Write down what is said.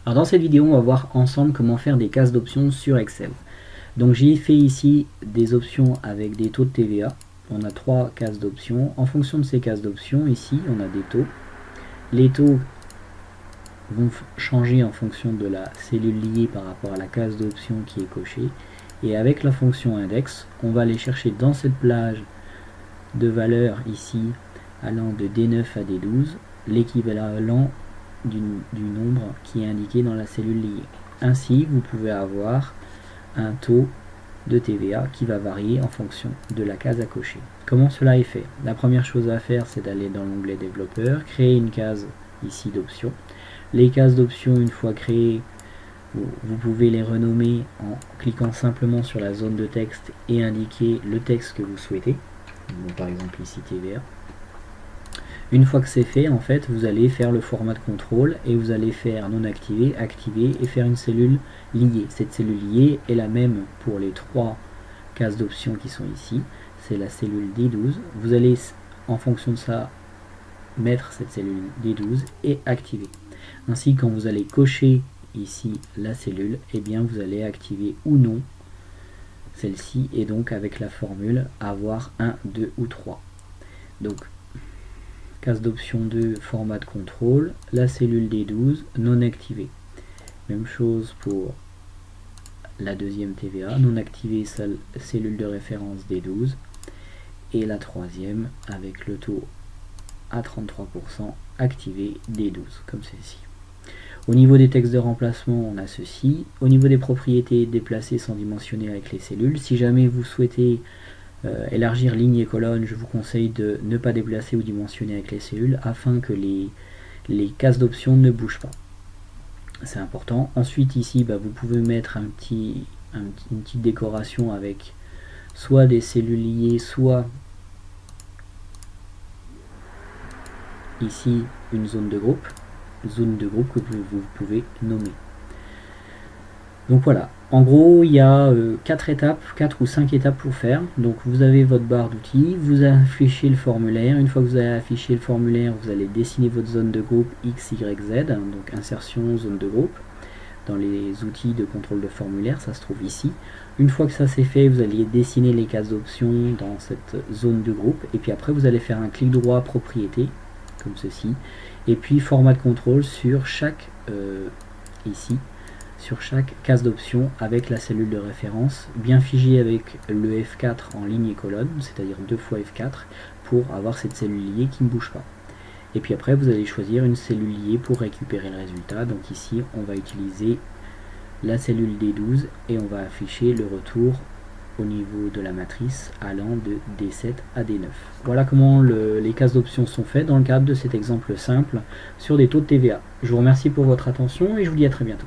Alors dans cette vidéo, on va voir ensemble comment faire des cases d'options sur Excel. Donc j'ai fait ici des options avec des taux de TVA. On a 3 cases d'options. En fonction de ces cases d'options, ici on a des taux. Les taux vont changer en fonction de la cellule liée par rapport à la case d'options qui est cochée. Et avec la fonction index, on va aller chercher dans cette plage de valeurs ici allant de D9 à D12 l'équivalent du nombre qui est indiqué dans la cellule liée. Ainsi, vous pouvez avoir un taux de TVA qui va varier en fonction de la case à cocher. Comment cela est fait? La première chose à faire, c'est d'aller dans l'onglet développeur, créer une case ici d'options. Les cases d'options, une fois créées, vous pouvez les renommer en cliquant simplement sur la zone de texte et indiquer le texte que vous souhaitez. Donc, par exemple ici TVA. Une fois que c'est fait, en fait, vous allez faire le format de contrôle et vous allez faire non activé, activer et faire une cellule liée. Cette cellule liée est la même pour les 3 cases d'options qui sont ici. C'est la cellule D12. Vous allez, en fonction de ça, mettre cette cellule D12 et activer. Ainsi, quand vous allez cocher ici la cellule, eh bien vous allez activer ou non celle-ci et donc avec la formule avoir 1, 2 ou 3. Donc case d'option 2, format de contrôle, la cellule D12 non activée. Même chose pour la deuxième TVA, non activée, cellule de référence D12. Et la troisième avec le taux à 33% activé D12, comme celle-ci. Au niveau des textes de remplacement, on a ceci. Au niveau des propriétés, déplacer sans dimensionner avec les cellules. Si jamais vous souhaitez élargir ligne et colonne, je vous conseille de ne pas déplacer ou dimensionner avec les cellules afin que les cases d'options ne bougent pas. C'est important. Ensuite ici, vous pouvez mettre une petite décoration avec soit des cellules liées, soit ici une zone de groupe que vous pouvez nommer. Donc voilà, en gros il y a 4 ou 5 étapes pour faire. Donc vous avez votre barre d'outils, vous affichez le formulaire. Une fois que vous avez affiché le formulaire, vous allez dessiner votre zone de groupe X, Y, Z, donc insertion, zone de groupe. Dans les outils de contrôle de formulaire, ça se trouve ici. Une fois que ça c'est fait, vous allez dessiner les cases d'options dans cette zone de groupe. Et puis après vous allez faire un clic droit propriété, comme ceci. Et puis format de contrôle sur chaque ici, sur chaque case d'option avec la cellule de référence bien figée avec le F4 en ligne et colonne, c'est-à-dire 2 fois F4 pour avoir cette cellule liée qui ne bouge pas. Et puis après vous allez choisir une cellule liée pour récupérer le résultat. Donc ici on va utiliser la cellule D12 et on va afficher le retour au niveau de la matrice allant de D7 à D9. Voilà comment les cases d'options sont faites dans le cadre de cet exemple simple sur des taux de TVA. Je vous remercie pour votre attention et je vous dis à très bientôt.